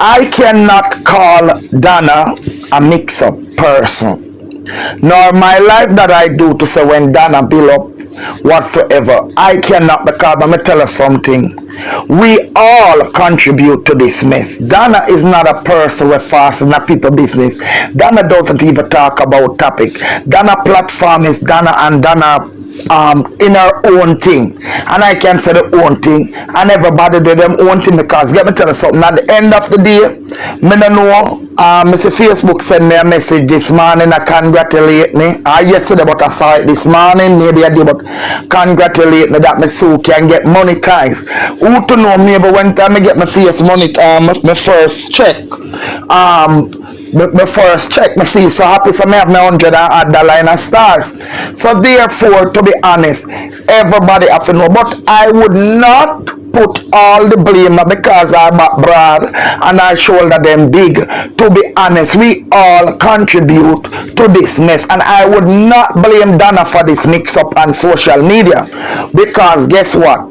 I cannot call Donna a mix-up person, nor my life that I do to say when Donna build up whatsoever. I cannot, because let me tell you something. We all contribute to this mess. Donna is not a person with fast in a people business. Donna doesn't even talk about topic. Donna platform is Donna, and Donna in her own thing, and I can say the own thing, and everybody do them own thing, because let me tell you something, at the end of the day, me no know. Mr. Facebook sent me a message this morning and congratulate me. Yesterday, but I saw it this morning. Maybe I did, but congratulate me that my soul can get monetized. Who to know me? But when time I get my face money, my first check, my first check, my feel so happy. So I have my $100 in stars. So therefore, to be honest, everybody have to know. But I would not put all the blame because I back broad and I shoulder them big. To be honest, we all contribute to this mess, and I would not blame Donna for this mix up on social media, because guess what?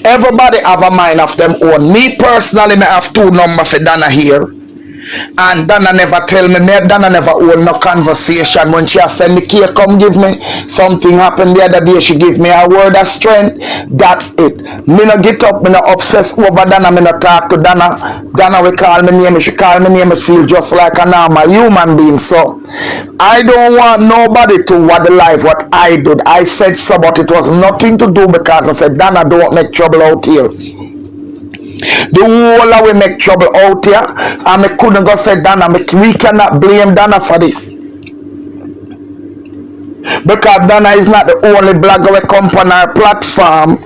Everybody have a mind of them own. Me personally, I have two numbers for Donna here. And Donna never tell me, Donna never hold no conversation. When she send the cake, come give me. Something happened the other day, she give me a word of strength. That's it. Me no get up, me no obsess over Donna, me no talk to Donna. Donna will call me name, she call me name, it feel just like a normal human being. So I don't want nobody to what the life what I did. I said so, but it was nothing to do, because I said, Donna, don't make trouble out here. The whole of we make trouble out here, and I couldn't go say Donna. We cannot blame Donna for this, because Donna is not the only blogger we come on our platform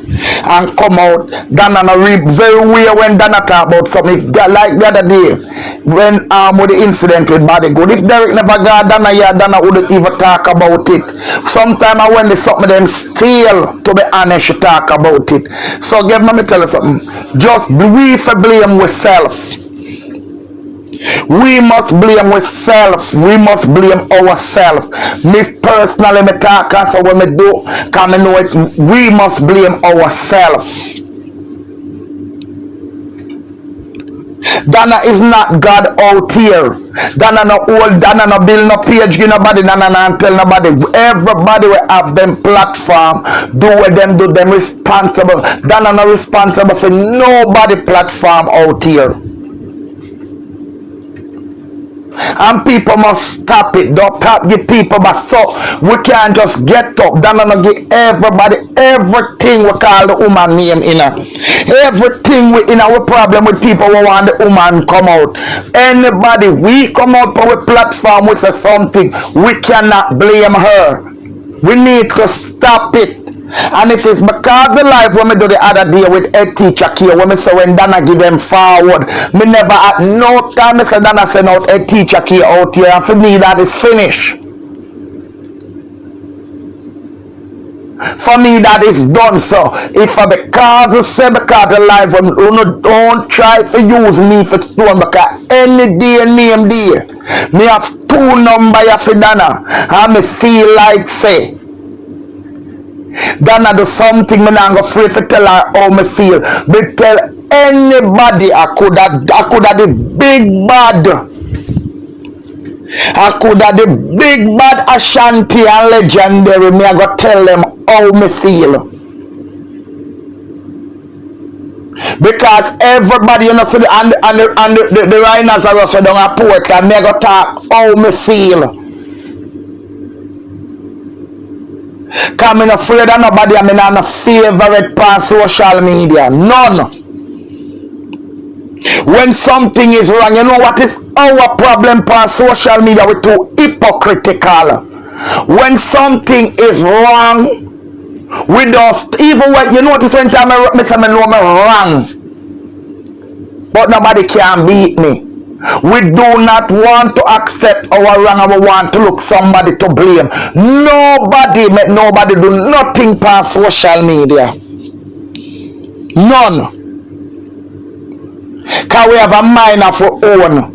and come out. Donna no read very weird when Donna talk about something. If like the other day when with the incident with Body Good, if Derek never got Donna here, Donna wouldn't even talk about it. Sometimes when there's something them still, to be honest, she talk about it. So give me tell you something. Just we for blame ourselves. We must blame ourselves. We must blame ourselves. Me personally, me talk, and so when me do, can me know it. We must blame ourselves. Donna is not God out here. Donna no old, Donna no build no page, give nobody, Donna no tell nobody. Everybody will have them platform, do what them do, them responsible. Donna no responsible for nobody platform out here. And people must stop it. Don't stop give people, but so we can't just get up. Donna no give everybody everything we call the woman name in her. Everything we in our problem with people who want the woman come out. Anybody we come out for a platform with something, we cannot blame her. We need to stop it. And if it's because the life when me do the other day with a teacher here, when me say when Donna give them forward, me never at no time me say Donna send out a teacher here out here, and for me that is finished. For me that is done. So if I because you say because the life when you don't try to use me for stone, because any day name day me have two number for Donna, and me feel like say Donna do something, me not go afraid to tell her how me feel. But tell anybody I could have the big bad. I could have the big bad Ashanti and legendary. Me I go tell them how me feel. Because everybody, you know, so the rhinos are also down a port, and me I go talk how me feel. Because I'm not afraid of nobody, I'm not a favorite on social media. None. When something is wrong, you know what is our problem on social media? We're too hypocritical. When something is wrong, we don't even when you notice when time I say I know I'm wrong. But nobody can beat me. We do not want to accept our wrong, and we want to look somebody to blame. Nobody make nobody do nothing past social media. None. Because we have a mind of our own.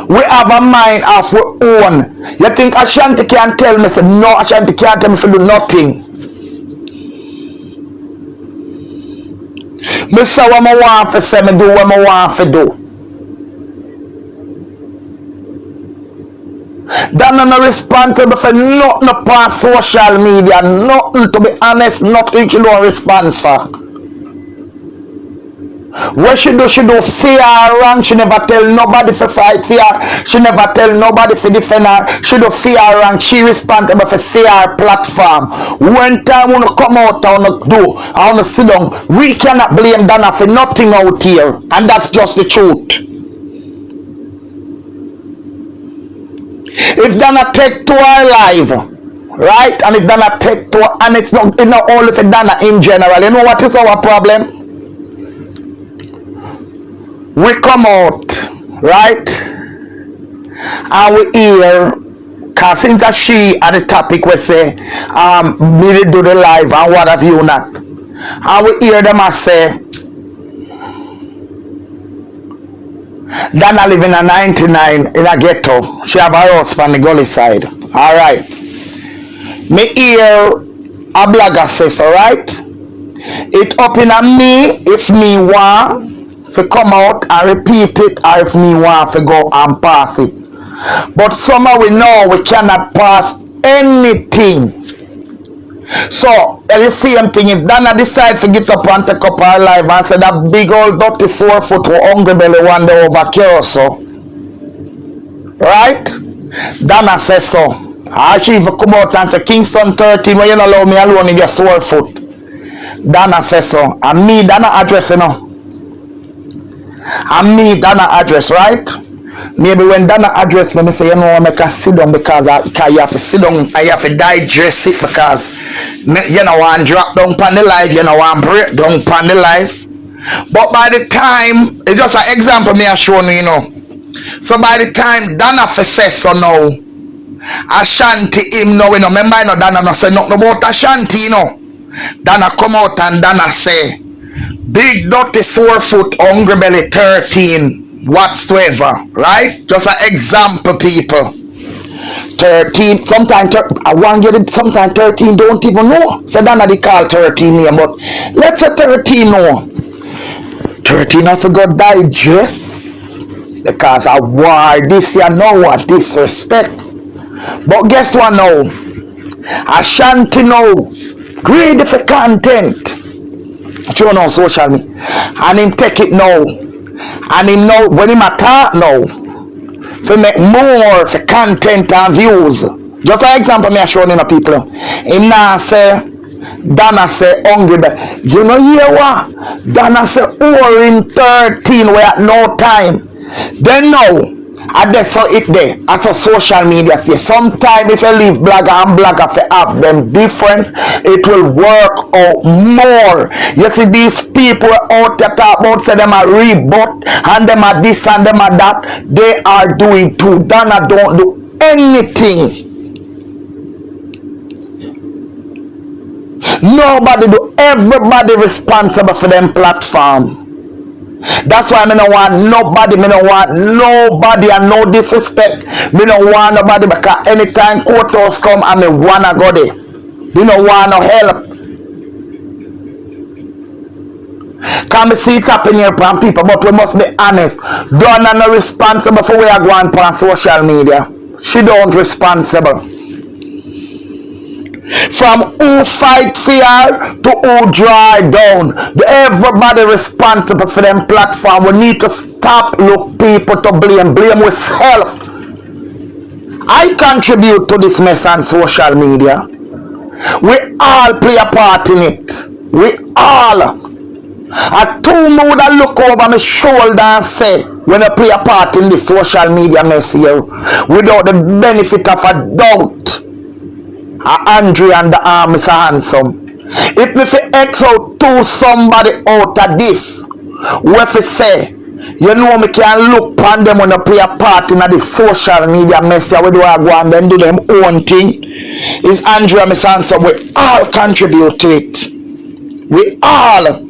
We have a mind of our own. You think Ashanti can tell me, say, no, Ashanti can't tell me to do nothing. Me say what I want to say, me do what I want to do. Donna not responsible for nothing upon social media, nothing, to be honest, nothing she don't respond for. What she do fear her rank. She never tell nobody to fight for her. She never tell nobody to defend her. She do fear her rank. She responsible for fear her platform. When time when you come out and do, I want to sit down, we cannot blame Donna for nothing out here. And that's just the truth. If Donna take to her live, right? And if Donna take to her, and it's not only for Donna in general, you know what is our problem? We come out, right? And we hear, because since she at the topic we say, me do the live and what have you not. And we hear them and say, Donna live in a 99 in a ghetto. She have her house from the gully side. Alright. Me hear a blogger says, alright? It up in a me if me want to come out and repeat it, or if me want to go and pass it. But somehow we know we cannot pass anything. So, the same thing, if Donna decide to get up and take up her life and say that big old dirty sore foot or hungry belly one day over so. Right? Donna says so. She even come out and say, Kingston 13, well, you don't allow me alone in your sore foot. Donna says so. And me, Donna address, you know. And me, Donna address, right? Maybe when Donna address me, I say, you know, I make her sit down because you have to sit down and you have to digest it because you know, I drop down on the life, you know, I break down on the life. But by the time, it's just an example me I show you, you know. So by the time Donna says so now, Ashanti him now, you know, remember, you know, Donna not say nothing about Ashanti, you know. Donna come out and Donna say, big dirty sore foot, hungry belly 13 whatsoever, right? Just an example, people. 13, sometimes I want to get it, sometimes 13 don't even know. So Donna they call 13 name, but let's say 13 know. 13 have to go digest because I war this you know what disrespect. But guess what now? Ashanti now greedy for content. Show on social media. And him take it now. And him know when him attack now. For make more for content and views. Just an example me I showing in the people. Him now say, Donna say hungry but you know hear what? Donna say or in 13 we at no time. Then now I just saw it there. As a social media say sometimes if you leave blogger and blogger to have them different, it will work out more. You see these people out there talk about say them are rebut and them are this and them are that. They are doing too. Donna don't do anything. Nobody do. Everybody responsible for them platform. That's why me don't want nobody, me don't want nobody and no disrespect. Me don't want nobody because anytime courthouse come and me wanna go there. Me don't want no help. Can me see it happen here from people, but we must be honest. Donna not responsible for where I go on social media. She don't responsible. From who fight fear to who dry down. Everybody responsible for them platform. We need to stop look people to blame. Blame with self. I contribute to this mess on social media. We all play a part in it. We all. I too would I look over my shoulder and say when I play a part in this social media mess here without the benefit of a doubt. Andrew and the arm is handsome. If me fi X out to somebody out of this, what if say, you know me can look upon them when they play a part in the social media mess here, we do I go and then do them own thing. Is Andrew and Miss Handsome, we all contribute to it. We all.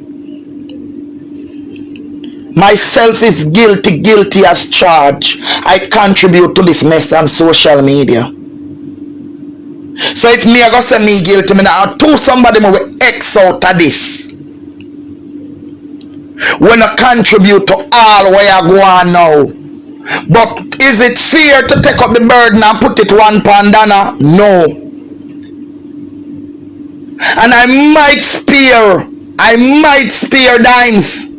Myself is guilty as charged. I contribute to this mess on social media. So if me I go say me guilty, me now to somebody me will X out of this. when I contribute to all where I go on now. But is it fair to take up the burden and put it one upon Donna? No. And I might spare dimes